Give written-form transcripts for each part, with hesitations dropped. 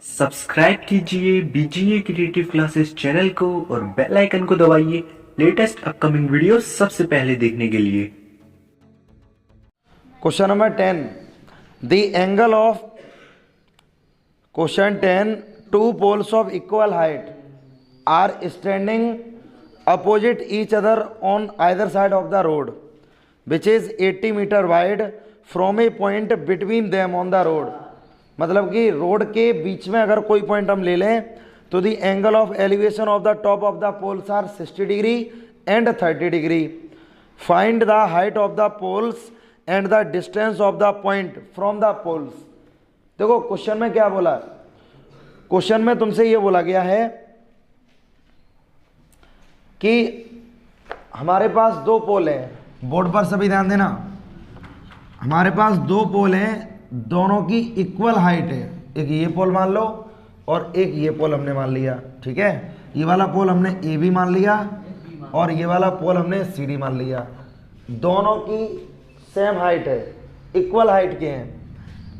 Subscribe कीजिए VGA creative classes channel को और बेल आइकन को दबाइए लेटेस्ट अपकमिंग वीडियो सबसे पहले देखने के लिए। Question number 10, the angle of question 10, two poles of equal height are standing opposite each other on either side of the road which is 80 metre wide from a point between them on the road. मतलब कि road के बीच में अगर कोई point हम ले लें तो the angle of elevation of the top of the poles are 60 degree and 30 degree. Find the height of the poles and the distance of the point from the poles. देखो question में क्या बोला, question में तुमसे ये बोला गया है कि हमारे पास दो पोल हैं, बोर्ड पर सभी ध्यान देना, हमारे पास दो पोल हैं, दोनों की इक्वल हाइट है। एक ये पोल मान लो और एक ये पोल हमने मान लिया, ठीक है। ये वाला पोल हमने ए बी मान लिया और ये वाला पोल हमने सी डी मान लिया। दोनों की सेम हाइट है, इक्वल हाइट के हैं।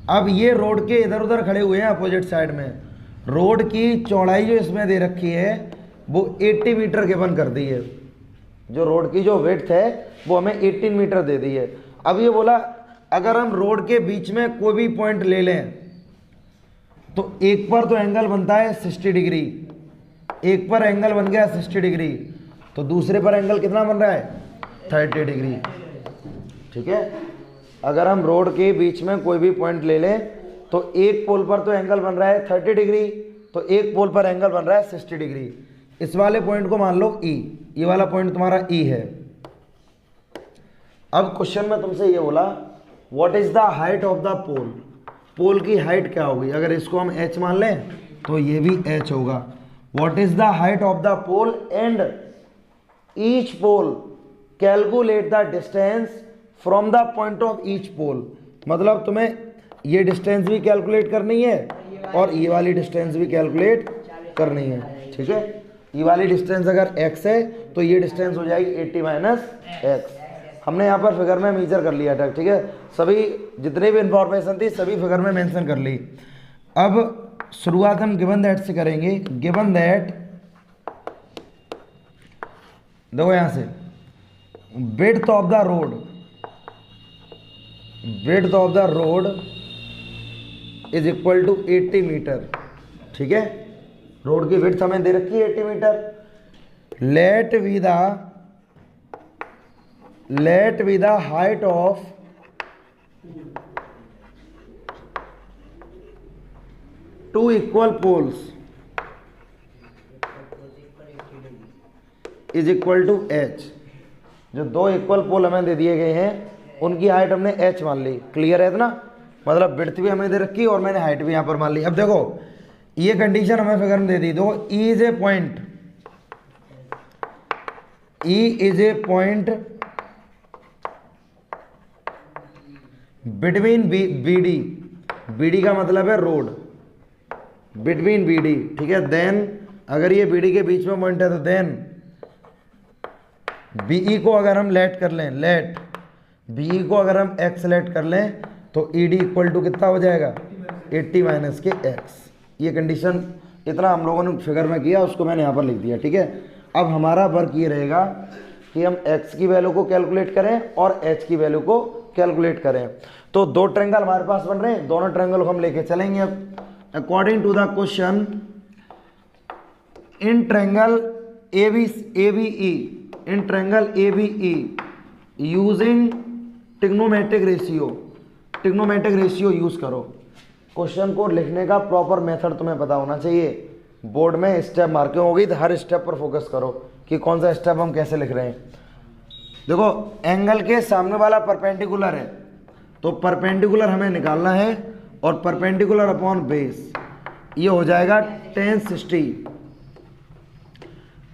अब ये रोड के इधर उधर खड़े हुए हैं अपोजिट साइड में। रोड की चौड़ाई जो इसमें दे रखी है वो 80 मीटर गिवन कर दी है। जो रोड की जो विड्थ है वो हमें 18 मीटर दे दी है। अब ये बोला अगर हम रोड के बीच में कोई भी पॉइंट ले लें तो एक पर तो एंगल बनता है 60 डिग्री, एक पर एंगल बन गया 60 डिग्री, तो दूसरे पर एंगल कितना बन रहा है 30 डिग्री, ठीक है। अगर हम रोड के बीच में कोई भी पॉइंट ले लें तो एक पोल पर तो एंगल बन रहा है 30 डिग्री, तो एक पोल पर एंगल बन रहा है 60 डिग्री। इस वाले पॉइंट को मान लो ई, ये वाला पॉइंट तुम्हारा ई है। अब क्वेश्चन में तुमसे ये बोला what is the height of the pole, pole की हाइट क्या होगी। अगर इसको हम h मान लें तो ये भी h होगा। What is the height of the pole and each pole calculate the distance from the point of each pole. मतलब तुम्हें ये डिस्टेंस भी कैलकुलेट करनी है और ये वाली डिस्टेंस भी कैलकुलेट करनी है, ठीक है। ये वाली डिस्टेंस अगर x है तो ये डिस्टेंस हो जाएगी 80 माइनस एक्स। हमने यहाँ पर फिगर में मेजर कर लिया था, ठीक है। सभी जितने भी इंफॉर्मेशन थी सभी फिगर में मेंशन कर ली। अब शुरुआत हम गिवन दैट से करेंगे। गिवन दैट, देखो यहाँ से width of the road, width of the road is equal to 80 metre, ठीक है। रोड की विड्थ हमें दे रखी है 80 metre. Let B the height of two equal poles is equal to H. जो दो इक्वल पोल हमें दे दिए गए हैं उनकी हाइट हमने एच मान ली। क्लियर है इतना, मतलब विड्थ भी हमें दे रखी और मैंने हाइट भी यहां पर मान ली। अब देखो ये कंडीशन हमें फिगर में दे दी। देखो E is a point, E is a point between B D, B D का मतलब है रोड, बिटवीन बी डी, ठीक है। देन अगर ये बी डी के बीच में पॉइंट है तो देन बीई को अगर हम लेट कर लें, लेट बीई को अगर हम एक्स लेट कर लें तो ई डी इक्वल टू कितना हो जाएगा 80 माइनस के एक्स। ये कंडीशन इतना हम लोगों ने फिगर में किया, उसको मैंने यहाँ पर लिख दिया, ठीक है। अब हमारा वर्क ये रहेगा कि हम x की वैल्यू को कैलकुलेट करें और h की वैल्यू को कैलकुलेट करें। तो दो ट्रायंगल हमारे पास बन रहे हैं, दोनों ट्रायंगल को हम लेके चलेंगे। अब according to the question, in triangle ABE, in triangle ABE using trigonometric ratio, trigonometric ratio use करो। क्वेश्चन को लिखने का प्रॉपर मेथड तुम्हें पता होना चाहिए। बोर्ड में स्टेप मार्किंग होगी तो हर स्टेप पर फोकस करो कि कौन सा स्टेप हम कैसे लिख रहे हैं। देखो एंगल के सामने वाला परपेंडिकुलर है तो परपेंडिकुलर हमें निकालना है और परपेंडिकुलर अपॉन बेस ये हो जाएगा tan 60।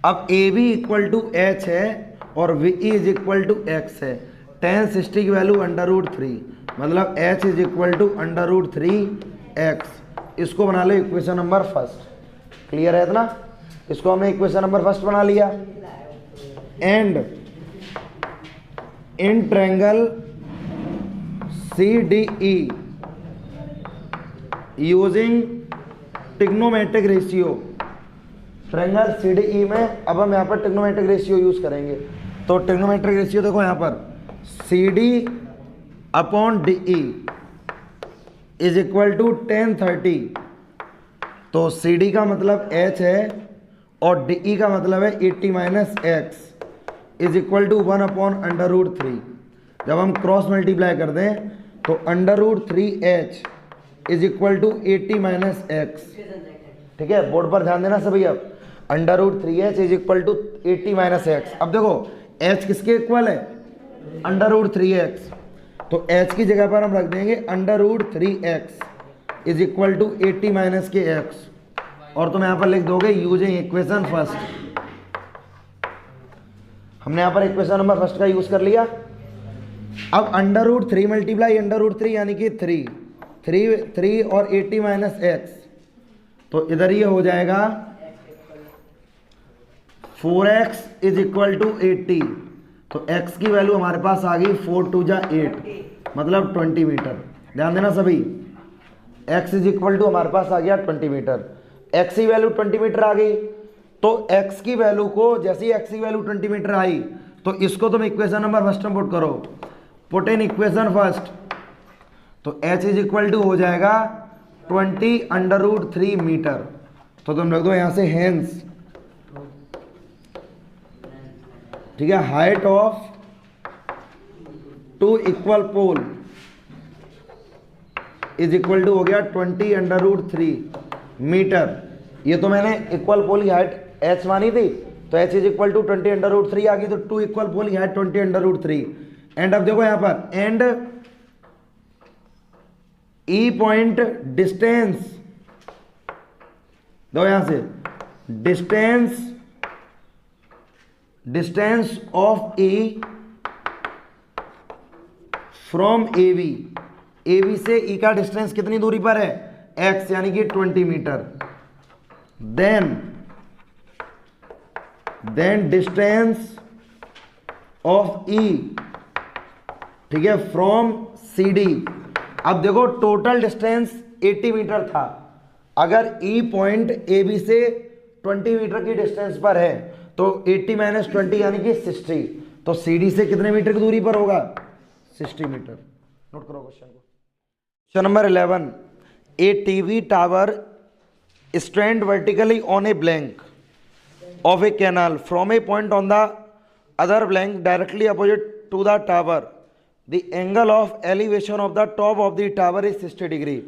अब A B equal to H है और V is equal to x है। tan 60 की वैल्यू √3, मतलब h is equal to √3x। इसको बना लो इक्वेशन नंबर फर्स्ट। क्लियर है इतना, इसको हमने इक्वेशन नंबर फर्स्ट बना लिया। And in triangle CDE using trigonometric ratio triangle CDE में अब हम यहाँ पर ट्रिग्नोमेट्रिक रेशियो यूज करेंगे। तो ट्रिग्नोमेट्रिक रेशियो देखो यहाँ पर CD upon DE is equal to 10/30। तो CD का मतलब H है और DE का मतलब है 80 minus x is equal to 1/√3। जब हम क्रॉस मल्टीप्लाई कर दें तो √3H is equal to 80 minus x. ठीक है, बोर्ड पर ध्यान देना सभी। अब √3H is equal to 80 minus x. अब देखो H किसके इक्वल है? √3x। तो H की जगह पर हम रख देंगे √3x is equal to 80 minus के एक्स, और तुम यहाँ पर लिख दोगे यूजिंग इक्वेशन फर्स्ट। हमने यहाँ पर इक्वेशन नंबर फर्स्ट का यूज कर लिया। अब √3 मल्टीप्लाई √3 यानी कि 3 और 80 माइनस एक्स, तो इधर ये हो जाएगा 4x इज इक्वल टू 80। तो x की वैल्यू हमारे पास आ गई 4 2 जा 8 मतलब 20 मीटर। ध्यान देना सभी, x इज इक्वल टू हमारे पास आ गया 20 मीटर। x की वैल्यू 20 मीटर आ गई, तो x की वैल्यू को जैसे ही x की वैल्यू 20 मीटर आई तो इसको तुम इक्वेशन नंबर फर्स्ट में पुट करो। पुट इन इक्वेशन फर्स्ट, तो h इज इक्वल टू हो जाएगा 20√3 मीटर। तो तुम रख दो यहां से हेंस, ठीक है, height of 2 equal pole is equal to हो गया 20√3 मीटर। ये तो मैंने इक्वल पोल की हाइट h मानी थी, तो h इज इक्वल टू 20√3 आ गई, तो 2 इक्वल पोल की हाइट 20√3। एंड अब देखो यहां पर एंड E पॉइंट डिस्टेंस, दो यहां से distance of E from AB से E का डिस्टेंस कितनी दूरी पर है? x यानी कि 20 मीटर। देन डिस्टेंस ऑफ E, ठीक है, फ्रॉम CD। अब देखो टोटल डिस्टेंस 80 मीटर था। अगर E पॉइंट AB से 20 मीटर की डिस्टेंस पर है तो 80 माइनस 20 यानी कि 60। तो CD से कितने मीटर की दूरी पर होगा? 60 मीटर। नोट करो क्वेश्चन को। Question number 11, A TV tower stand vertically on a blank of a canal from a point on the other blank directly opposite to the tower. The angle of elevation of the top of the tower is 60 degree.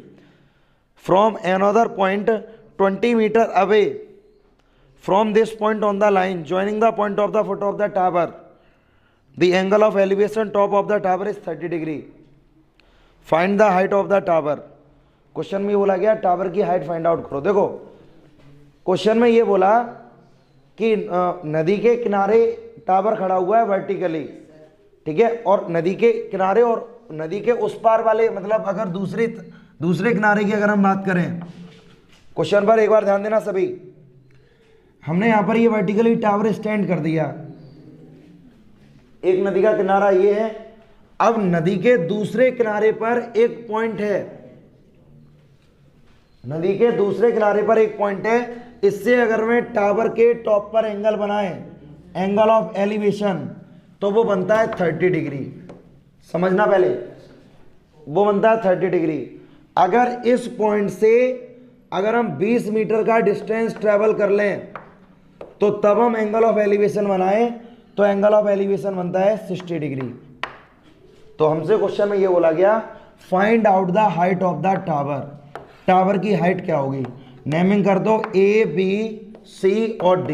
From another point 20 meter away from this point on the line joining the point of the foot of the tower, the angle of elevation top of the tower is 30 degree. Find the height of the tower. Question में बोला गया tower की height find out करो। देखो question में ये बोला कि नदी के किनारे टावर खड़ा हुआ है वर्टिकली, ठीक है, और नदी के किनारे और नदी के उस पार वाले, मतलब अगर दूसरे किनारे की अगर हम बात करें, क्वेश्चन पर एक बार ध्यान देना सभी। हमने यहां पर ये वर्टिकली टावर स्टैंड कर दिया, एक नदी का किनारा ये है। अब नदी के दूसरे किनारे पर एक पॉइंट है, नदी के दूसरे किनारे पर एक पॉइंट है। इससे अगर मैं टावर के टॉप पर एंगल बनाए, एंगल ऑफ एलिवेशन, तो वो बनता है 30 डिग्री। समझना पहले, वो बनता है 30 डिग्री। अगर इस पॉइंट से अगर हम 20 मीटर का डिस्टेंस ट्रेवल कर लें तो तब हम एंगल ऑफ एलिवेशन बनाए, तो एंगल ऑफ एलिवेशन बनता है 60 डिग्री। तो हमसे क्वेश्चन में ये बोला गया find out the height of the tower. Tower की हाइट क्या होगी? नेमिंग कर दो A, B, C और D।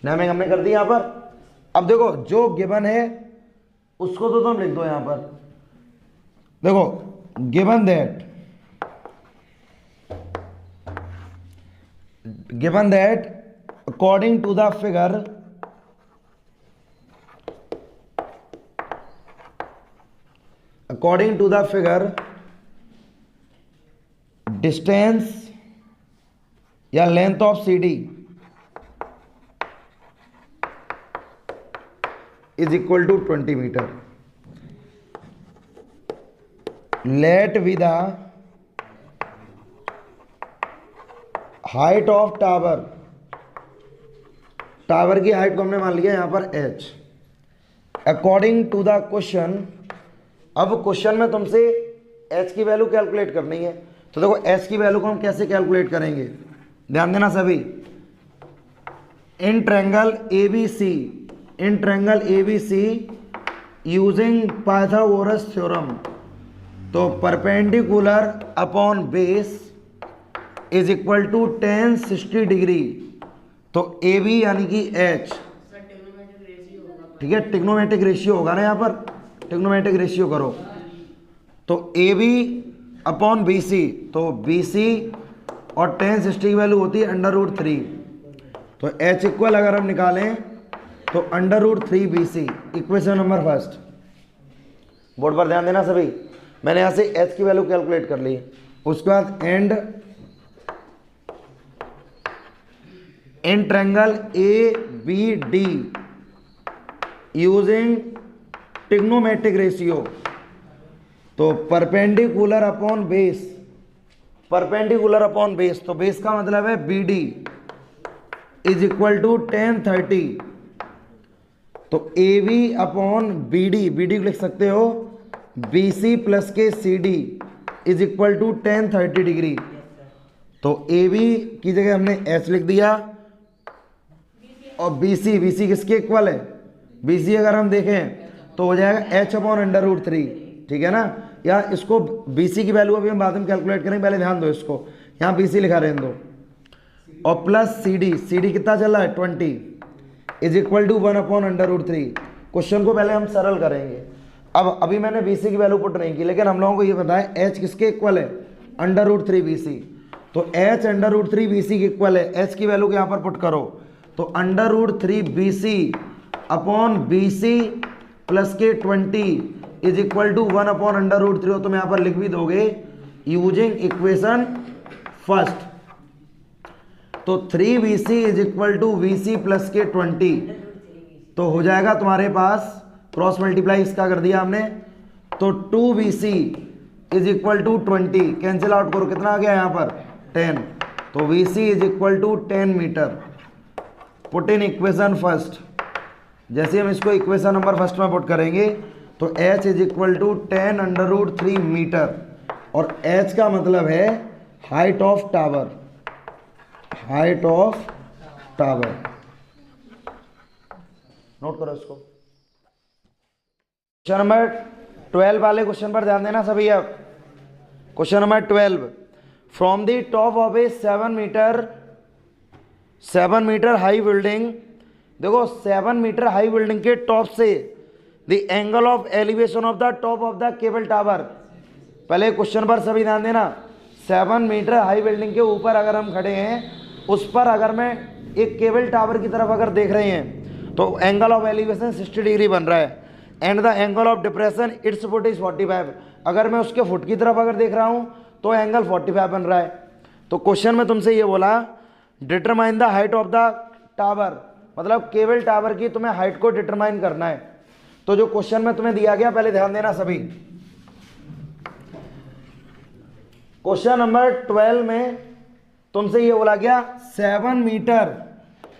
नेमिंग हमने कर दी यहां पर। अब देखो जो गिवन है उसको तो तुम लिख दो यहां पर। देखो given that according to the figure distance या length of CD is equal to 20 metre. Let B the height of tower, tower की हाइट को हमने मान लिया यहाँ पर h, according to the question. अब क्वेश्चन में तुमसे h की वैल्यू कैलकुलेट करनी है, तो देखो h की वैल्यू को हम कैसे कैलकुलेट करेंगे, ध्यान देना सभी। In triangle ABC, in triangle ABC using Pythagoras theorem, तो perpendicular upon base is equal to tan 60 degree, तो AB यानी कि H, ठीक है, ट्रिग्नोमेट्रिक रेशियो होगा ना यहाँ पर, ट्रिग्नोमेट्रिक रेशियो करो, तो AB अपॉन BC, तो BC और tan 60 की वैल्यू होती है √3, तो H इक्वल अगर हम निकालें तो √3 BC, equation number first. Board पर ध्यान देना सभी, मैंने यहाँ से H की वैल्यू कैलकुलेट कर ली। उसके बाद and in triangle ABD using trigonometric ratio, तो perpendicular upon base, perpendicular upon base, तो बेस का मतलब है BD is equal to tan 30, तो AB अपॉन BD, BD को लिख सकते हो BC प्लस के CD is equal to tan 30 degree, तो AB की जगह हमने H लिख दिया, और BC, BC किसके इक्वल है, BC अगर हम देखें तो हो जाएगा H अपॉन √3, ठीक है ना। या इसको BC की वैल्यू अभी हम बाद में कैलकुलेट करेंगे, पहले ध्यान दो इसको, यहाँ BC लिखा रहने दो, और प्लस CD, CD कितना चल रहा है 20 is equal to 1 upon √3। Question को पहले हम सरल करेंगे। अब अभी मैंने BC की वैल्यू पुट नहीं की, लेकिन हम लोगों को ये पता है H किसके इक्वल है, √3 BC, तो H √3 BC के इक्वल है। H की वैल्यू को यहाँ पर पुट करो, तो √3 BC अपॉन BC प्लस के 20 इज इक्वल टू 1 अपॉन √3 हो, तुम यहाँ पर लिख भी दोगे यूजिंग इक्वेशन फर्स्ट, तो 3BC is equal to VC plus के 20, तो हो जाएगा तुम्हारे पास, क्रॉस मल्टीप्लाई इसका कर दिया हमने, तो 2BC is equal to 20, cancel out करो, कितना आ गया यहाँ पर 10, तो VC is equal to 10 metre. Put in equation first, जैसे हम इसको इक्वेशन नंबर फर्स्ट में पुट करेंगे तो H is equal to 10 √3 metre, और H का मतलब है height of tower, height of tower, note करो इसको। क्वेश्चन नंबर 12 वाले क्वेश्चन पर ध्यान देना सभी। अब question number 12, from the top of a 7 metre high building, देखो 7 मीटर हाई बिल्डिंग के टॉप से the angle of elevation of the top of the cable tower, पहले क्वेश्चन पर सभी ध्यान देना, 7 मीटर हाई बिल्डिंग के ऊपर अगर हम खड़े हैं, उस पर अगर मैं एक केबल टावर की तरफ अगर देख रहे हैं तो एंगल ऑफ एलिवेशन 60 डिग्री बन रहा है, and the angle of depression it's foot is 45, अगर मैं उसके फुट की तरफ अगर देख रहा हूं तो एंगल 45 बन रहा है। तो क्वेश्चन में तुमसे ये बोला determine the height of the tower, मतलब केबल टावर की तुम्हें हाइट को डिटरमाइन करना है। तो जो क्वेश्चन में तुम्हें दिया गया, पहले ध्यान देना सभी, क्वेश्चन नंबर 12 में तुमसे ये बोला गया 7 मीटर,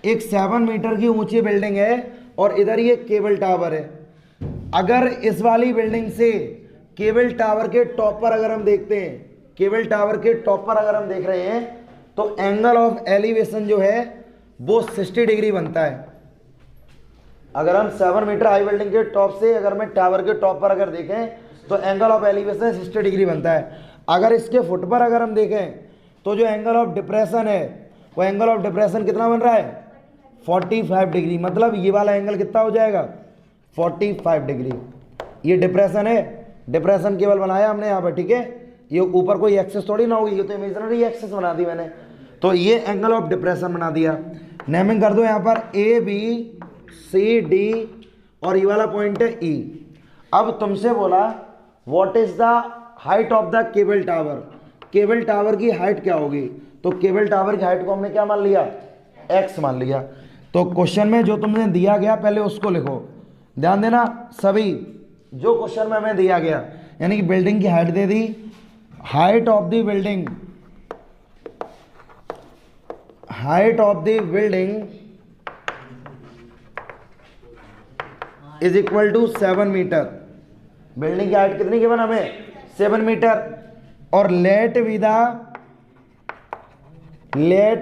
एक 7 मीटर की ऊंची बिल्डिंग है और इधर ये केबल टावर है। अगर इस वाली बिल्डिंग से केबल टावर के टॉप पर अगर हम देखते हैं, केबल टावर के टॉप पर अगर हम देख रहे हैं तो एंगल ऑफ एलिवेशन जो है वो 60 डिग्री बनता है। अगर हम 7 मीटर हाई बिल्डिंग के टॉप से अगर मैं टावर के टॉप पर अगर देखें तो एंगल ऑफ एलिवेशन 60 डिग्री बनता है। अगर इसके फुट पर अगर हम देखें तो जो एंगल ऑफ डिप्रेशन है वो एंगल ऑफ डिप्रेशन कितना बन रहा है 45 डिग्री, मतलब ये वाला एंगल कितना हो जाएगा 45 डिग्री। ये डिप्रेशन है, डिप्रेशन केवल बनाया हमने यहाँ पर, ठीक है, ये ऊपर कोई एक्सेस थोड़ी ना होगी, ये तो इमेजिनरी एक्सेस बना दी मैंने, तो ये एंगल ऑफ डिप्रेशन बना दिया। नेमिंग कर दो यहाँ पर ABCD और ये वाला पॉइंट है E। अब तुमसे बोला what is the height of the cable tower, cable tower की हाइट क्या होगी, तो केबल टावर की हाइट को हमने क्या मान लिया x मान लिया। तो क्वेश्चन में जो तुमने दिया गया पहले उसको लिखो, ध्यान देना सभी, जो क्वेश्चन में हमें दिया गया यानी कि बिल्डिंग की हाइट दे दी, height of the building height of the building is equal to 7 metre. Building की हाइट कितनी गिवन हमें 7 मीटर। और let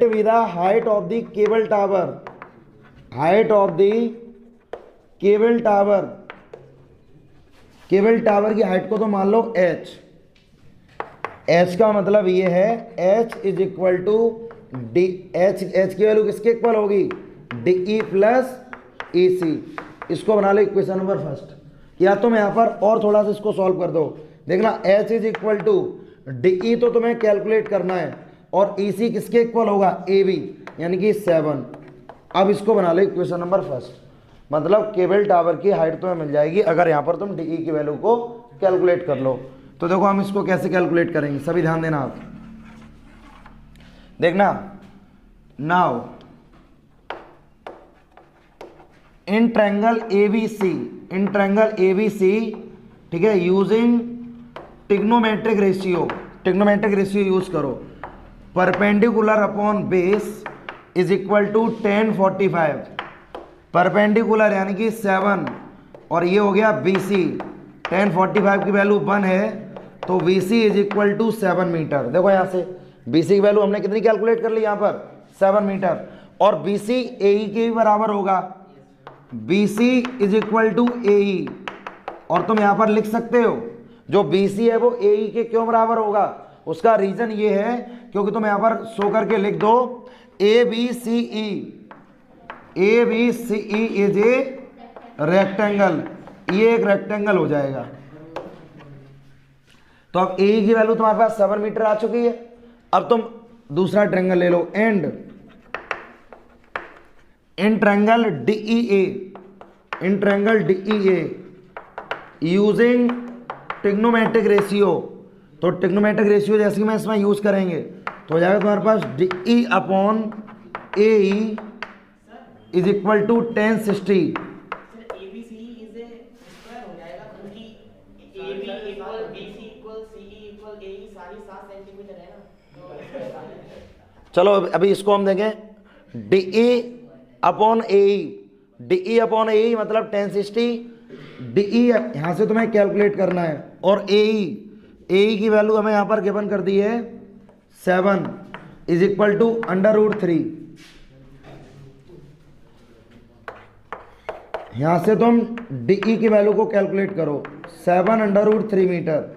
with height of the cable tower, height of the cable tower, cable tower की height को तो मान लो h। h का मतलब ये है h is equal to D, h की वैल्यू किसके इक्वल होगी डी प्लस ई सी। इसको बना लो इक्वेशन नंबर फर्स्ट, या तुम यहाँ पर और थोड़ा सा इसको सॉल्व कर दो। देखना h is equal to D तो तुम्हें कैलकुलेट करना है और ई सी किसके इक्वल होगा ए बी, यानी कि 7। अब इसको बना लो इक्वेशन नंबर फर्स्ट, मतलब केबल टावर की हाइट तुम्हें मिल जाएगी अगर यहाँ पर तुम डी की वैल्यू को कैलकुलेट कर लो। तो देखो हम इसको कैसे कैलकुलेट करेंगे, सभी ध्यान देना आप। देखना now in triangle ABC, in triangle ABC, ठीक है, using trigonometric ratio, trigonometric ratio use करो। Perpendicular upon base is equal to 1045। Perpendicular यानी कि 7 और ये हो गया BC। 1045 की वैल्यू 1 है तो BC is equal to 7 metre. देखो यहाँ से BC की वैल्यू हमने कितनी कैलकुलेट कर ली यहाँ पर 7 मीटर। और BC AE के भी बराबर होगा, BC is equal to AE। और तुम यहाँ पर लिख सकते हो जो BC है वो AE के क्यों बराबर होगा, उसका रीजन ये है क्योंकि तुम यहाँ पर शो करके लिख दो ABCE, ABCE is a rectangle, ये एक रेक्टेंगल हो जाएगा। तो अब AE की वैल्यू तुम्हारे पास 7 मीटर आ चुकी है। अब तुम दूसरा ट्रायंगल ले लो and in triangle DEA, in triangle DEA using trigonometric ratio. तो ट्रिग्नोमेट्रिक रेशियो जैसे कि मैं इसमें यूज करेंगे तो हो जाएगा तुम्हारे पास DE upon AE is equal to 1060। चलो अभी इसको हम देखें DE upon AE, DE upon AE मतलब 1060। DE यहाँ से तुम्हें कैलकुलेट करना है और AE की वैल्यू हमें यहाँ पर गिवन कर दी है 7 इज इक्वल टू √3। यहाँ से तुम DE की वैल्यू को कैलकुलेट करो 7 √3 मीटर।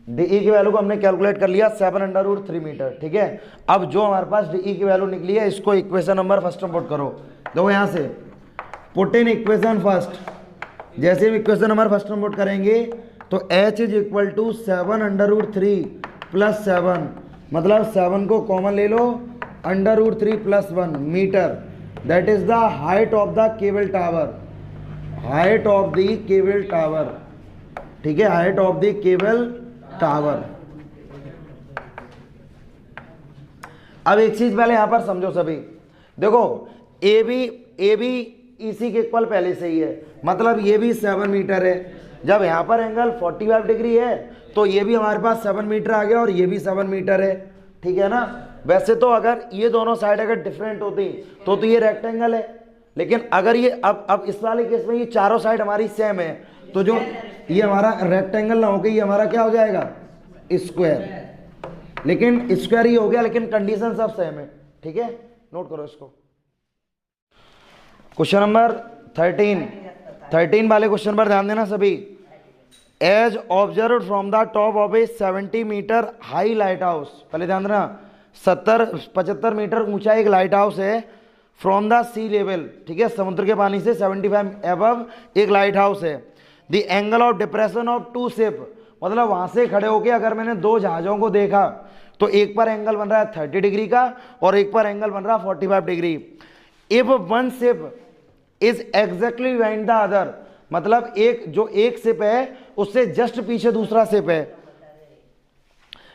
DE की वैल्यू को हमने कैलकुलेट कर लिया 7 √3 मीटर, ठीक है। अब जो हमारे पास DE की वैल्यू निकली है इसको इक्वेशन नंबर फर्स्ट में पुट करो। देखो यहाँ से पुट इन इक्वेशन फर्स्ट, जैसे हम इक्वेशन नंबर फर्स्ट में पुट करेंगे तो H is equal to 7 √3 plus 7, मतलब 7 को कॉमन ले लो √3 plus 1 metre. That is the height of the cable tower, height of the cable tower, ठीक है, height of the cable tower. अब एक चीज पहले यहां पर समझो सभी, देखो AB EC के इक्वल पहले से ही है, मतलब ये भी 7 मीटर है। जब यहां पर एंगल 45 डिग्री है तो ये भी हमारे पास 7 मीटर आ गया और ये भी 7 मीटर है, ठीक है ना। वैसे तो अगर ये दोनों साइड अगर डिफरेंट होती तो ये रेक्टेंगल है, लेकिन अगर ये अब इस वाले केस में ये चारों साइड हमारी सेम है तो जो ये हमारा रेक्टेंगल ना होकर ये हमारा क्या हो जाएगा स्क्वायर। लेकिन स्क्वायर ही हो गया लेकिन कंडीशन सब सेम है, ठीक है, नोट करो इसको। क्वेश्चन नंबर 13 वाले क्वेश्चन पर ध्यान देना सभी। As observe from the top of a 70 metre high lighthouse, पहले ध्यान देना 75 मीटर ऊंचा एक लाइट हाउस है फ्रॉम द सी लेवल, ठीक है, समुद्र के पानी से 75 एबव एक लाइट हाउस है। The angle of depression of 2 ship, मतलब वहां से खड़े होकर अगर मैंने 2 जहाजों को देखा तो एक पर एंगल बन रहा है 30 डिग्री का और एक पर एंगल बन रहा है 45 degree. If one ship is exactly behind the other, मतलब एक शिप है उससे जस्ट पीछे दूसरा शिप है,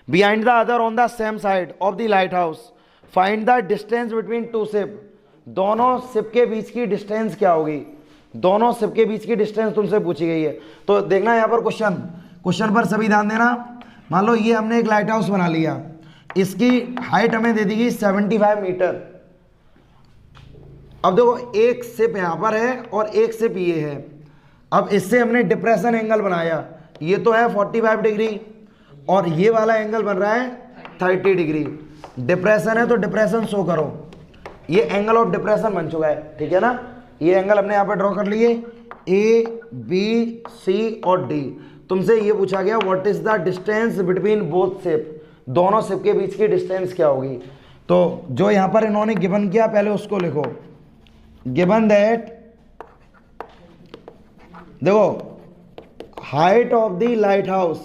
behind the other on the same side of the light house, find the distance between 2 ship. दोनों शिप के बीच की डिस्टेंस क्या होगी, दोनों शिप के बीच की डिस्टेंस तुमसे पूछी गई है। तो देखना यहाँ पर क्वेश्चन पर सभी ध्यान देना। मान लो ये हमने एक लाइट हाउस बना लिया, इसकी हाइट हमें दे दी गई 75 मीटर। अब देखो एक सिप यहाँ पर है और एक सिप ये है। अब इससे हमने डिप्रेशन एंगल बनाया, ये तो है 45 डिग्री और ये वाला एंगल बन रहा है 30 डिग्री। डिप्रेशन है तो डिप्रेशन शो करो, ये एंगल ऑफ डिप्रेशन बन चुका है, ठीक है ना। ये एंगल हमने यहाँ पर ड्रॉ कर लिए, ए बी सी और डी। तुमसे ये पूछा गया what is the distance between both ship, दोनों शिप के बीच की डिस्टेंस क्या होगी। तो जो यहाँ पर इन्होंने गिवन किया पहले उसको लिखो। गिवन दैट, देखो height of the lighthouse,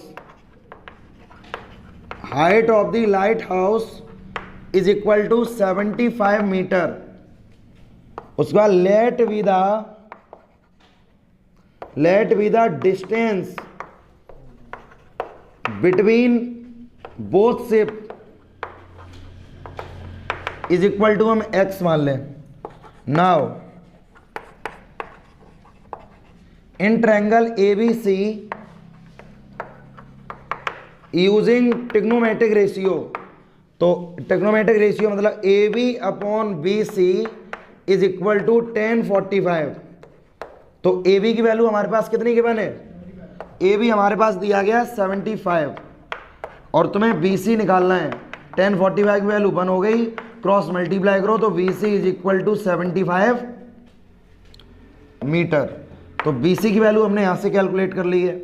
height of the lighthouse is equal to 75 metre. उसके बाद let B the distance between both ship is equal to, हम x मान लें। Now in triangle ABC using trigonometric ratio, तो trigonometric ratio मतलब AB upon BC is equal to 1045। तो AB की value हमारे पास कितनी गिवन है, AB हमारे पास दिया गया 75 और तुम्हें BC निकालना है। 1045 की वैल्यू 1 हो गई, क्रॉस मल्टीप्लाई करो तो BC is equal to 75 metre. तो BC की वैल्यू हमने यहां से कैलकुलेट कर ली है,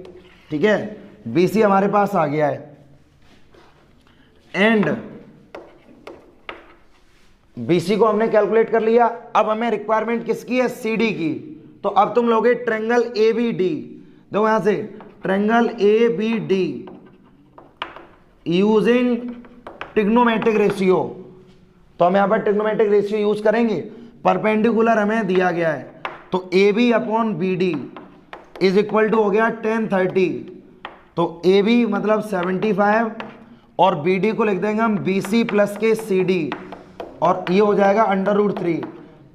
ठीक है। BC हमारे पास आ गया है एंड BC को हमने कैलकुलेट कर लिया। अब हमें रिक्वायरमेंट किसकी है, CD की। तो अब तुम लोगे ट्रायंगल ABD, देखो यहां से triangle ABD using trigonometric ratio. तो हम यहां पर ट्रिग्नोमेट्रिक रेशियो यूज करेंगे। परपेंडिकुलर हमें दिया गया है, तो AB upon BD is equal to हो गया 1030। तो AB मतलब 75 और BD को लिख देंगे हम BC प्लस के CD और ये हो जाएगा √3।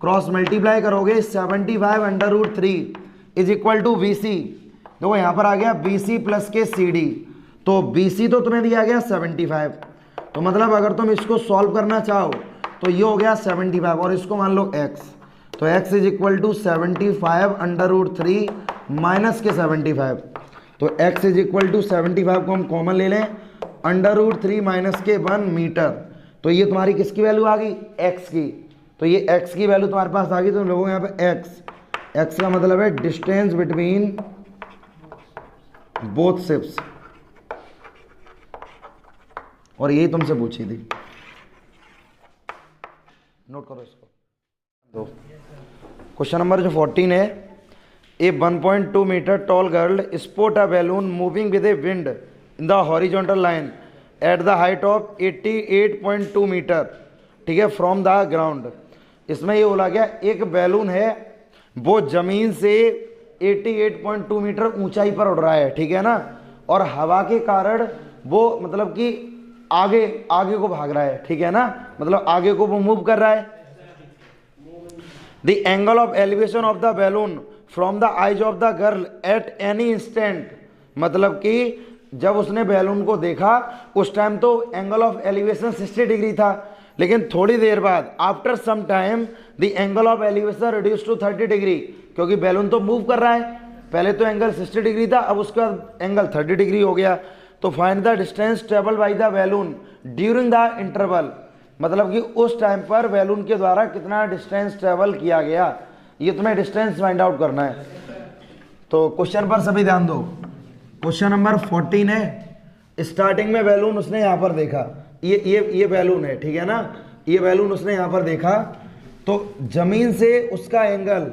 क्रॉस मल्टीप्लाई करोगे 75 √3 इज इक्वल टू BC। देखो यहाँ पर आ गया BC प्लस के CD। तो BC तो तुम्हें दिया गया 75, तो मतलब अगर तुम इसको सॉल्व करना चाहो तो ये हो गया 75 और इसको मान लो x। तो x is equal to 75 √3 minus के 75। तो x इज इक्वल टू 75 को हम कॉमन ले लें, √3 माइनस के 1 मीटर। तो ये तुम्हारी किसकी वैल्यू आ गई, x की। तो ये x की वैल्यू तुम्हारे पास आ गई। तो लोगों यहाँ पे x का मतलब है डिस्टेंस बिटवीन बोथ शिप्स, और यही तुमसे पूछी थी, नोट करो इसको। दो क्वेश्चन नंबर जो 14 है, a 1.2 metre tall girl sport a balloon moving with a wind in the horizontal line at the height of 88.2 metre, ठीक है, फ्रॉम द ग्राउंड। इसमें ये बोला गया एक बैलून है वो जमीन से 88.2 मीटर ऊंचाई पर उड़ रहा है, ठीक है ना, और हवा के कारण वो मतलब कि आगे आगे को भाग रहा है, ठीक है ना, मतलब आगे को वो मूव कर रहा है। The angle of elevation of the balloon from the eyes of the girl at any instant, मतलब कि जब उसने बैलून को देखा उस टाइम तो एंगल ऑफ एलिवेशन 60 डिग्री था, लेकिन थोड़ी देर बाद after some time the angle of elevation reduce to 30 degree, क्योंकि बैलून तो मूव कर रहा है। पहले तो एंगल 60 डिग्री था, अब उसका एंगल 30 डिग्री हो गया। तो find the distance travel by the balloon during the interval, मतलब कि उस टाइम पर बैलून के द्वारा कितना डिस्टेंस ट्रेवल किया गया, ये तुम्हें डिस्टेंस फाइंड आउट करना है। तो क्वेश्चन पर सभी ध्यान दो। क्वेश्चन नंबर 14 है, स्टार्टिंग में बैलून उसने यहाँ पर देखा, ये बैलून है, ठीक है ना, ये बैलून उसने यहाँ पर देखा। तो जमीन से उसका एंगल,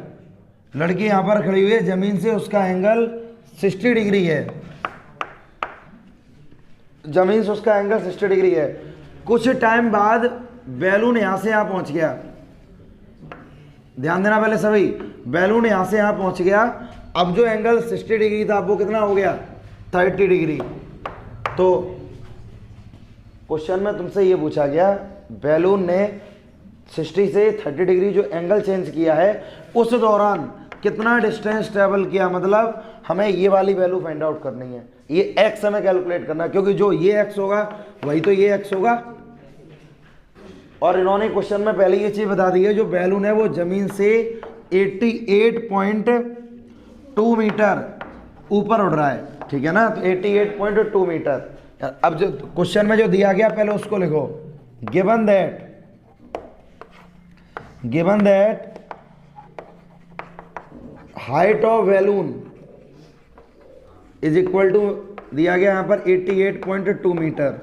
लड़की यहाँ पर खड़ी हुई है, जमीन से उसका एंगल 60 डिग्री है, जमीन से उसका एंगल 60 डिग्री है। कुछ टाइम बाद बैलून यहाँ से यहाँ पहुँच गया, ध्यान देना पहले सभी, बैलून यहाँ से यहाँ पहुँच गया। अब जो एंगल 60 डिग्री था वो कितना हो गया, 30 डिग्री। तो क्वेश्चन में तुमसे ये पूछा गया बैलून ने 60 से 30 डिग्री जो एंगल चेंज किया है उस दौरान कितना डिस्टेंस ट्रेवल किया, मतलब हमें ये वाली वैल्यू फाइंड आउट करनी है। ये x हमें कैलकुलेट करना है, क्योंकि जो ये x होगा वही तो ये x होगा, और इन्होंने क्वेश्चन में पहले ये चीज़ बता दी है, जो बैलून है वो ज़मीन से 88.2 मीटर ऊपर उड़ रहा है, ठीक है ना। तो 88.2 मीटर। अब जो क्वेश्चन में जो दिया गया पहले उसको लिखो। Given that height of balloon is equal to, दिया गया यहाँ पर 88.2 मीटर।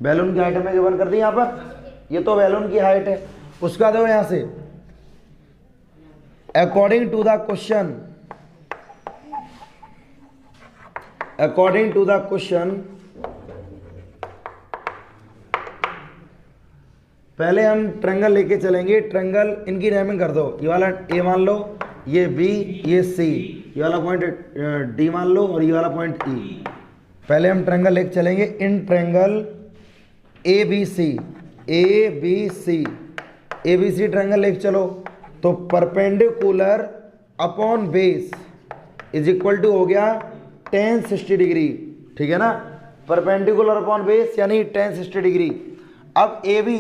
बैलून की हाइट हमें गिवन कर दी यहाँ पर, ये तो बैलून की हाइट है। उसका दो यहाँ से अकॉर्डिंग टू द क्वेश्चन पहले हम ट्रायंगल लेके चलेंगे। ट्रायंगल इनकी नेमिंग कर दो। ये वाला ए मान लो, ये बी, ये सी, ये वाला पॉइंट डी मान लो, और ये वाला पॉइंट ई। पहले हम ट्रायंगल लेके चलेंगे। In triangle A B C triangle लेके चलो। तो perpendicular upon base is equal to हो गया tan 60 डिग्री, ठीक है ना। परपेंडिकुलर अपॉन बेस यानी tan 60 डिग्री। अब ए बी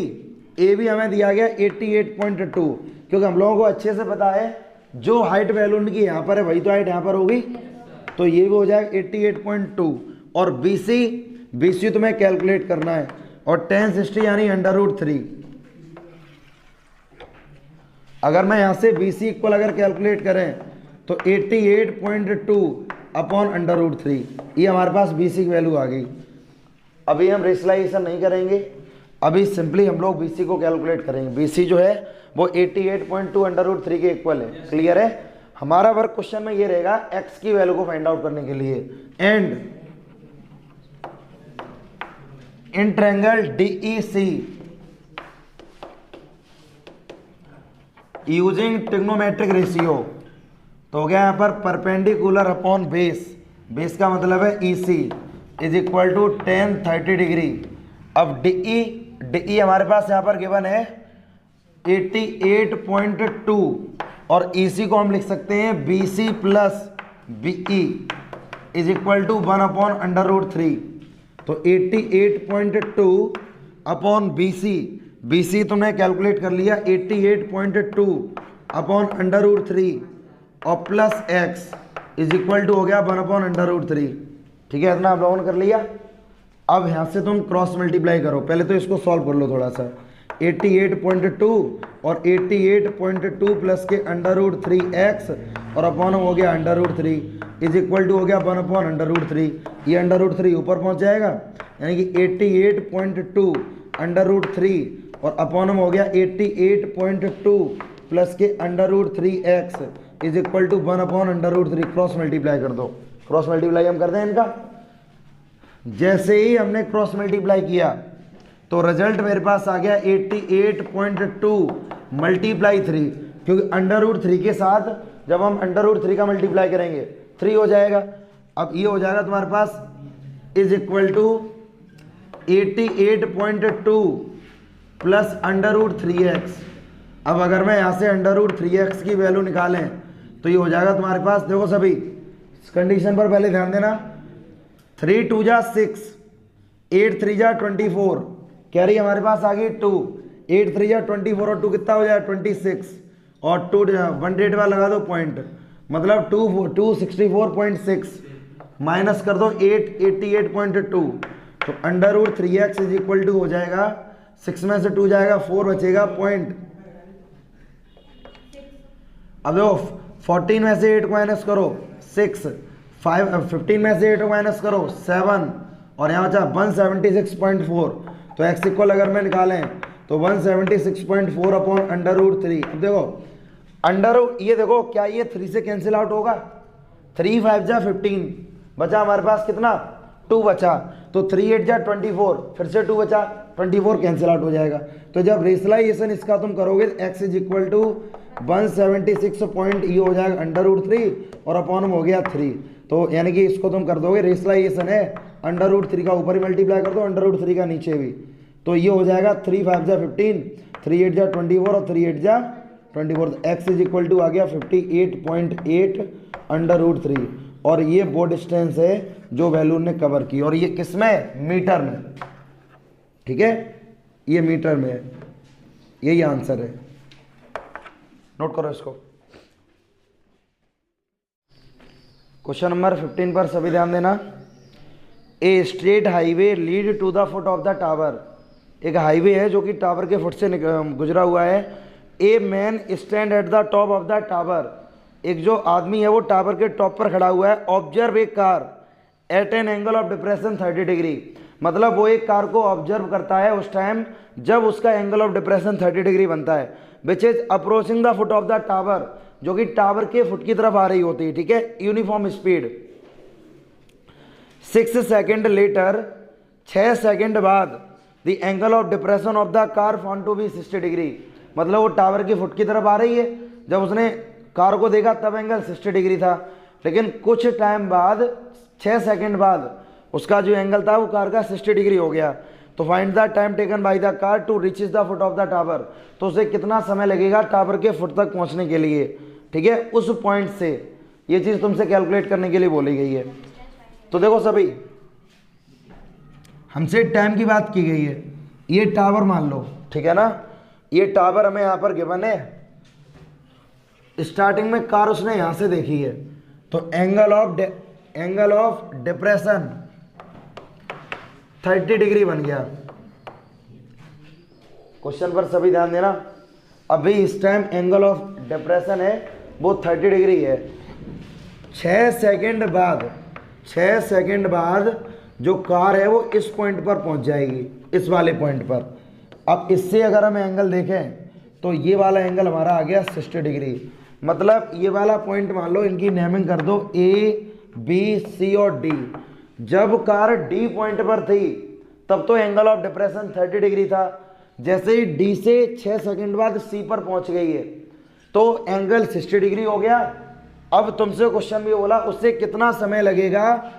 हमें दिया गया 88.2, क्योंकि हम लोगों को अच्छे से पता है जो हाइट बैलून की यहाँ पर है वही तो हाइट यहाँ पर होगी, तो ये भी हो जाएगा 88.2। और BC तुम्हें कैलकुलेट करना है, और tan 60 यानी √3। अगर मैं यहाँ से BC इक्वल अगर कैलकुलेट करें तो 88.2 अपॉन √3, ये हमारे पास BC की वैल्यू आ गई। अभी हम रेशनलाइजेशन नहीं करेंगे, अभी सिंपली हम लोग BC को कैलकुलेट करेंगे। BC जो है वो 88.2 √3 के इक्वल है। क्लियर है। हमारा वर्क क्वेश्चन में ये रहेगा x की वैल्यू को फाइंड आउट करने के लिए। And in triangle DEC using trigonometric ratio, तो हो गया यहाँ पर परपेंडिकुलर अपॉन बेस का मतलब है EC is equal to tan 30 degree. अब DE हमारे पास यहाँ पर गिवन है 88.2, और EC को हम लिख सकते हैं BC plus BE is equal to 1 upon √3। तो 88.2 अपॉन BC तुमने कैलकुलेट कर लिया 88.2 अपॉन √3 और plus x is equal to हो गया 1 अपॉन √3। ठीक है, इतना आप लोगों ने कर लिया। अब यहाँ से तुम क्रॉस मल्टीप्लाई करो। पहले तो इसको सॉल्व कर लो थोड़ा सा। 88.2 और 88.2 प्लस के √3x और अपॉन हो गया √3 इज इक्वल टू हो गया 1 अपॉन √3। ये √3 ऊपर पहुँच जाएगा, यानी कि 88.2 √3 और अपॉन हो गया 88.2 प्लस के √3x is equal to 1 upon √3। Cross multiply कर दो। क्रॉस मल्टीप्लाई हम करते हैं इनका। जैसे ही हमने क्रॉस मल्टीप्लाई किया तो रिजल्ट मेरे पास आ गया 88.2 मल्टीप्लाई 3, क्योंकि √3 के साथ जब हम √3 का मल्टीप्लाई करेंगे 3 हो जाएगा। अब ये हो जाएगा तुम्हारे पास is equal to 88.2 plus √3x। अब अगर मैं यहाँ से √3x की वैल्यू निकालें तो ये हो जाएगा तुम्हारे पास, देखो सभी इस कंडीशन पर पहले ध्यान देना। 3 2 जा 6, 8 3 जा 24, कैरी हमारे पास आ गई 2, 8 3 जा 24 और 2 कितना हो जाए 26, और 2 1 लगा दो पॉइंट, मतलब 264.6 माइनस कर दो 88.2, तो √3x इज इक्वल टू हो जाएगा 6 में से 2 जाएगा 4 बचेगा पॉइंट। अब देखो 14 में से 8 को माइनस करो 6, 15 में से 8 को माइनस करो 7, और यहाँ बचा 176.4। तो x इक्वल अगर मैं निकालें तो 176.4 अपॉन √3। अब देखो ये देखो क्या ये 3 से कैंसिल आउट होगा, 3 5 जा 15 बचा हमारे पास कितना 2 बचा, तो 3 8 जा 24 फिर से 2 बचा 24 कैंसिल आउट हो जाएगा। तो जब रेशनलाइजेशन इसका तुम करोगे x is equal to 176 point ये हो जाएगा √3 और अपॉन हो गया 3। तो यानी कि इसको तुम कर दोगे, रेशनलाइजेशन है √3 का ऊपर ही मल्टीप्लाई कर दो √3 का नीचे भी, तो ये हो जाएगा 3 5 जा 15, 3 8 जा 24 और 3 8 जा 24। तो x इज इक्वल टू आ गया 58.8 √3, और ये वो डिस्टेंस है जो बैलून ने कवर की, और ये किस में मीटर में। ठीक है, ये मीटर में है। यही आंसर है, नोट करो इसको। क्वेश्चन नंबर 15 पर सभी ध्यान देना। A straight highway lead to the foot of the tower, एक हाईवे है जो कि टावर के फुट से गुजरा हुआ है। A man stand at the top of the tower, एक जो आदमी है वो टावर के टॉप पर खड़ा हुआ है। Observe a car eight an angle of depression 30 degree, मतलब वो एक कार को ऑब्जर्व करता है उस टाइम जब उसका एंगल ऑफ डिप्रेशन 30 डिग्री बनता है। Which is approaching the foot of the tower, जो कि टावर के फुट की तरफ आ रही होती है, ठीक है, uniform speed. 6 second later, 6 second बाद the angle of depression of the car found to be 60 degree, मतलब वो टावर की फुट की तरफ आ रही है, जब उसने कार को देखा तब एंगल 60 डिग्री था, लेकिन कुछ टाइम बाद 6 सेकेंड बाद उसका जो एंगल था वो कार का 60 डिग्री हो गया। तो find the time taken by the car to reaches the foot of the tower, तो उसे कितना समय लगेगा टावर के फुट तक पहुंचने के लिए, ठीक है, उस पॉइंट से। ये चीज़ तुमसे कैलकुलेट करने के लिए बोली गई है। तो देखो सभी, हमसे टाइम की बात की गई है, ये टावर मान लो, ठीक है ना, ये टावर हमें यहाँ पर गिवन है। स्टार्टिंग में कार उसने यहाँ से देखी है, तो एंगल ऑफ डिप्रेशन 30 डिग्री बन गया। क्वेश्चन पर सभी ध्यान देना। अभी इस टाइम एंगल ऑफ डिप्रेशन है वो 30 डिग्री है। 6 सेकेंड बाद जो कार है वो इस पॉइंट पर पहुंच जाएगी, इस वाले पॉइंट पर। अब इससे अगर हम एंगल देखें तो ये वाला एंगल हमारा आ गया 60 डिग्री, मतलब ये वाला पॉइंट मान लो, इनकी नेमिंग कर दो ए बी सी और डी। जब कार डी पॉइंट पर थी तब तो एंगल ऑफ डिप्रेशन 30 डिग्री था, जैसे ही डी से 6 सेकेंड बाद सी पर पहुंच गई है तो एंगल 60 डिग्री हो गया। अब तुमसे क्वेश्चन भी बोला उससे कितना समय लगेगा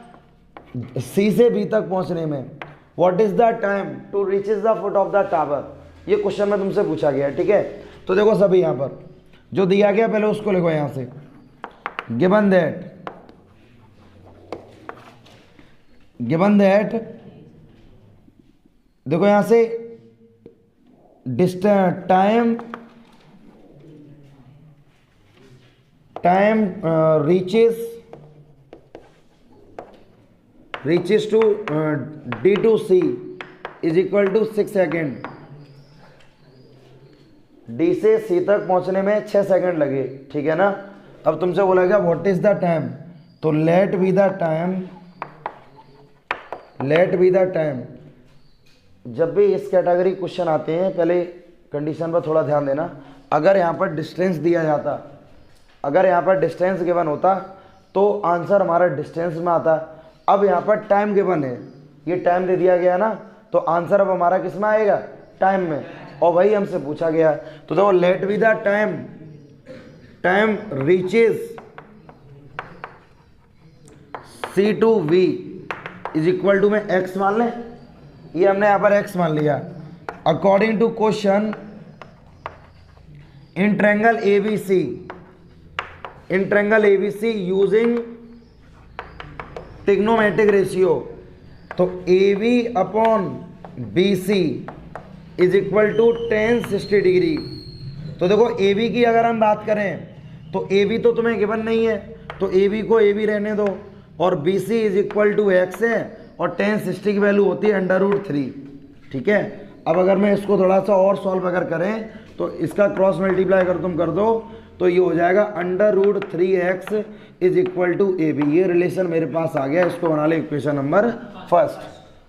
सी से बी तक पहुंचने में, what is the time to reaches the foot of the tower, ये क्वेश्चन में तुमसे पूछा गया, ठीक है। तो देखो सभी, यहाँ पर जो दिया गया पहले उसको लिखो यहाँ से। गिवन दैट देखो यहाँ से time reaches to D to C is equal to 6 second. D से सी तक पहुंचने में 6 सेकेंड लगे, ठीक है ना। अब तुमसे बोला गया व्हाट इज द टाइम, तो लेट बी द टाइम। जब भी इस कैटेगरी क्वेश्चन आते हैं पहले कंडीशन पर थोड़ा ध्यान देना। अगर यहाँ पर डिस्टेंस दिया जाता, अगर यहाँ पर डिस्टेंस गिवन होता तो आंसर हमारा डिस्टेंस में आता। अब यहाँ पर टाइम गिवन है, ये टाइम दे दिया गया ना, तो आंसर अब हमारा किस में आएगा, टाइम में, और वही हमसे पूछा गया। तो देखो let B the time reaches C to V is equal to में एक्स मान लें, ये हमने यहाँ पर एक्स मान लिया। According to question in triangle ABC using trigonometric ratio, तो AB upon BC is equal to tan 60 degree. तो देखो AB की अगर हम बात करें तो AB तो तुम्हें गिवन नहीं है, तो AB को AB रहने दो, और BC is equal to x है, और tan 60 की वैल्यू होती है √3, ठीक है। अब अगर मैं इसको थोड़ा सा और सॉल्व अगर करें तो इसका क्रॉस मल्टीप्लाई अगर तुम कर दो तो ये हो जाएगा √3x is equal to AB। ये रिलेशन मेरे पास आ गया, इसको बना ले equation number first,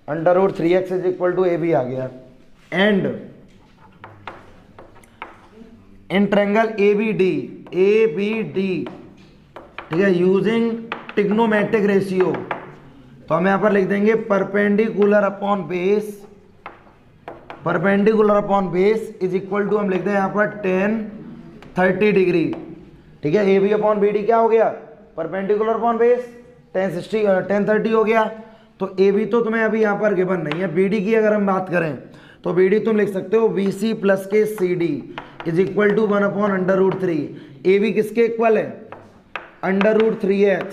√3x is equal to AB आ गया। एंड इन ट्रायंगल ABD, ठीक है, यूजिंग ट्रिग्नोमेट्रिक रेशियो, तो हम यहाँ पर लिख देंगे perpendicular upon base is equal to, हम लिख दें यहाँ पर tan 30 डिग्री, ठीक है। AB अपॉन BD क्या हो गया, परपेंडिकुलर अपॉन बेस tan 30 हो गया। तो AB तो तुम्हें अभी यहाँ पर गिवन नहीं है। BD की अगर हम बात करें तो BD तुम लिख सकते हो BC प्लस के CD is equal to 1 upon √3। AB किसके इक्वल है, √3x,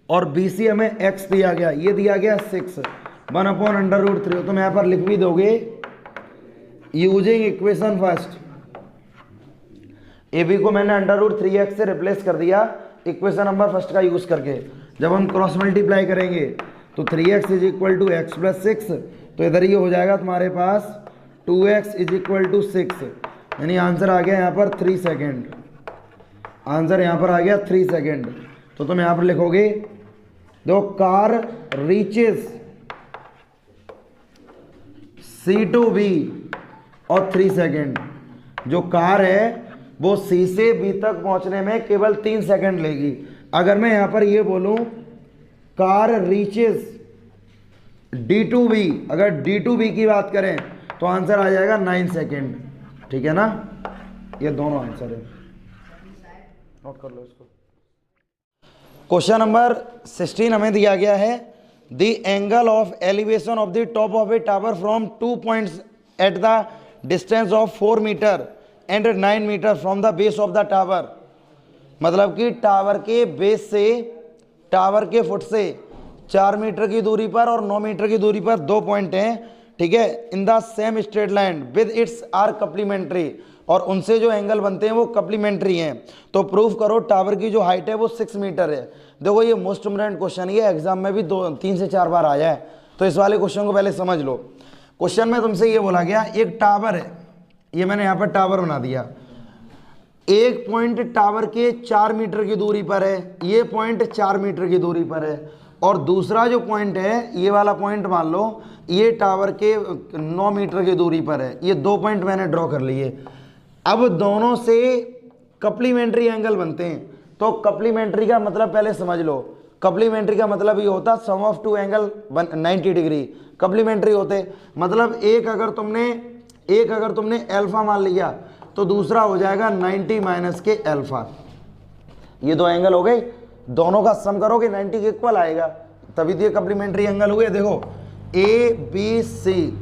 और BC हमें x दिया गया, ये दिया गया 6, 1 अपॉन √3। तुम यहाँ पर लिख भी दोगे using equation first, A B को मैंने √3x से रिप्लेस कर दिया इक्वेशन नंबर फर्स्ट का यूज़ करके। जब हम क्रॉस मल्टीप्लाई करेंगे तो 3x is equal to x plus 6, तो इधर ये हो जाएगा तुम्हारे पास 2x इज इक्वल टू 6, यानी आंसर आ गया यहाँ पर 3 सेकेंड। आंसर यहाँ पर आ गया 3 सेकेंड। तो तुम यहाँ पर लिखोगे दो car reaches C to B और 3 सेकेंड। जो कार है वो C से B तक पहुंचने में केवल 3 सेकेंड लेगी। अगर मैं यहाँ पर ये बोलूँ car reaches D to B, अगर D to B की बात करें तो आंसर आ जाएगा 9 सेकेंड। ठीक है ना, ये दोनों आंसर है, नोट कर लो इसको। क्वेश्चन नंबर 16 हमें दिया गया है the angle of elevation of the top of a tower from 2 points at the distance of 4 metre and 9 metre from the base of the tower. मतलब कि टावर के बेस से, टावर के फुट से 4 मीटर की दूरी पर और 9 मीटर की दूरी पर 2 पॉइंट हैं, ठीक है, in the same straight line with its are complementary, और उनसे जो एंगल बनते हैं वो कप्लीमेंट्री हैं। तो प्रूफ करो टावर की जो हाइट है वो 6 मीटर है। देखो ये मोस्ट इम्पोर्टेंट क्वेश्चन, ये एग्जाम में भी 3 से 4 बार आया है, तो इस वाले क्वेश्चन को पहले समझ लो। क्वेश्चन में तुमसे ये बोला गया एक टावर है, ये मैंने यहाँ पर टावर बना दिया, एक पॉइंट टावर के 4 मीटर की दूरी पर है, ये पॉइंट 4 मीटर की दूरी पर है, और दूसरा जो पॉइंट है ये वाला पॉइंट मान लो ये टावर के 9 मीटर की दूरी पर है। ये 2 पॉइंट मैंने ड्रॉ कर लिए। अब दोनों से कप्लीमेंट्री एंगल बनते हैं, तो कप्लीमेंट्री का मतलब पहले समझ लो। कप्लीमेंट्री का मतलब ये होता सम ऑफ 2 एंगल 90 डिग्री कप्लीमेंट्री होते। मतलब एक अगर तुमने अल्फा मान लिया तो दूसरा हो जाएगा 90 माइनस के अल्फा। ये 2 एंगल हो गए, दोनों का सम करोगे 90 के इक्वल आएगा, तभी तो ये कप्लीमेंट्री एंगल हुए। देखो ए बी सी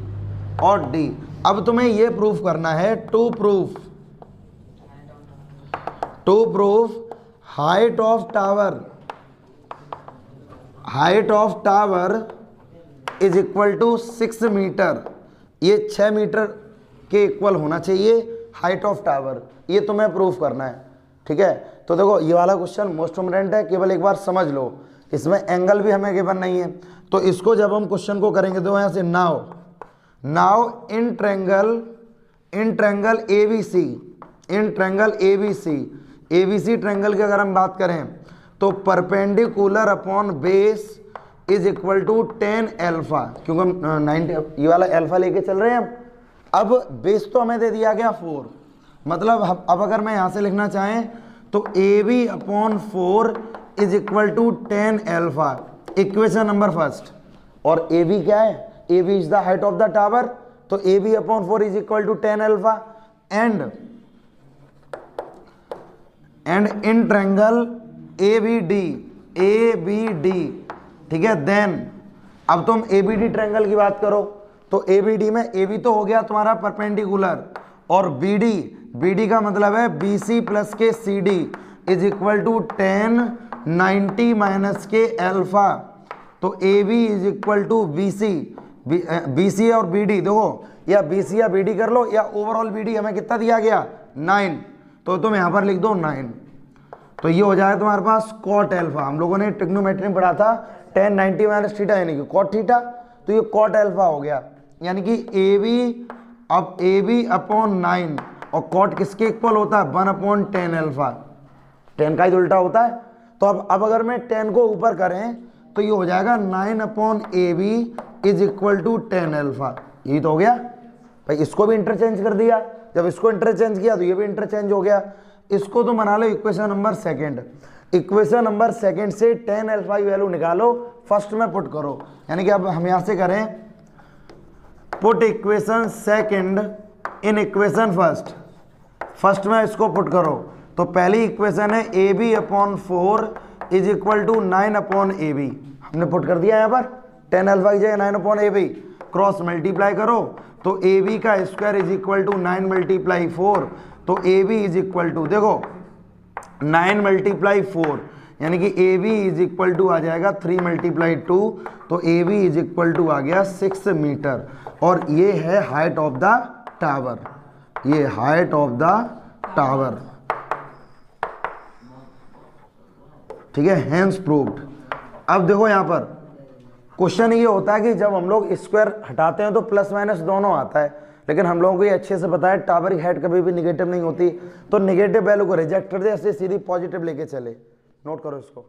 और डी। अब तुम्हें ये प्रूफ करना है to proof height of tower is equal to 6 metre. ये 6 मीटर के इक्वल होना चाहिए हाइट ऑफ टावर, ये तुम्हें प्रूफ करना है। ठीक है, तो देखो ये वाला क्वेश्चन मोस्ट इम्पोर्टेंट है, केवल एक बार समझ लो। इसमें एंगल भी हमें गिवन नहीं है, तो इसको जब हम क्वेश्चन को करेंगे तो यहाँ से now in triangle ABC triangle की अगर हम बात करें तो perpendicular upon base is equal to 10 alpha, क्योंकि हम 90 ये वाला अल्फा लेके चल रहे हैं हम। अब बेस तो हमें दे दिया गया 4, मतलब अब अगर मैं यहाँ से लिखना चाहें तो A B upon 4 is equal to 10 alpha, equation number first. और ए बी क्या है, A B is the height of the tower, तो A B upon 4 is equal to 10 alpha. And in triangle A B D, ठीक है। Then अब तुम ए B D triangle की बात करो तो ए बी डी में ए बी तो हो गया तुम्हारा परपेंडिकुलर, और बी डी का मतलब है बी सी प्लस के C D is equal to 10 90 minus के अल्फा। तो A B is equal to B C और बी डी, देखो या बी सी या बी डी कर लो, या ओवरऑल बी डी हमें कितना दिया गया 9, तो तुम यहाँ पर लिख दो 9। तो ये हो जाए तुम्हारे पास कॉट अल्फा। हम लोगों ने ट्रिग्नोमेट्री में पढ़ा था 10 90 माइनस थीटा यानी कि कॉट थीटा, तो ये कॉट अल्फा हो गया। यानी कि ए बी अपॉन 9, और कॉट किसके इक्वल होता है 1 अपॉन 10 अल्फा, 10 का ही उल्टा होता है। तो अब अगर मैं 10 को ऊपर करें तो ये हो जाएगा 9 upon A B is equal to 10 alpha. यही तो हो गया भाई, इसको भी इंटरचेंज कर दिया, जब इसको इंटरचेंज किया तो ये भी इंटरचेंज हो गया। इसको तो बना लो equation number second. Equation number second से 10 अल्फा की वैल्यू निकालो, फर्स्ट में पुट करो। यानी कि अब हम यहाँ से करें put equation second in equation first में इसको पुट करो। तो पहली इक्वेशन है A B upon 4 is equal to 9 upon A B, हमने पुट कर दिया यहाँ पर 10 अल्फा की जगह 9 upon A B. Cross multiply करो तो ए बी का square is equal to 9 multiply 4, तो A B is equal to देखो 9 मल्टीप्लाई 4 यानी कि ए बी इज इक्वल टू आ जाएगा 3 मल्टीप्लाई 2, तो A B is equal to आ गया 6 मीटर। और ये है हाइट ऑफ द टावर, ये हाइट ऑफ द टावर। ठीक है, हैंस प्रूव्ड। अब देखो यहाँ पर क्वेश्चन ये होता है कि जब हम लोग स्क्वायर हटाते हैं तो प्लस माइनस दोनों आता है, लेकिन हम लोगों को ये अच्छे से पता है टावरिक हाइट कभी भी निगेटिव नहीं होती, तो निगेटिव वैल्यू को रिजेक्ट कर दे, ऐसे सीधी पॉजिटिव लेके चले। नोट करो इसको।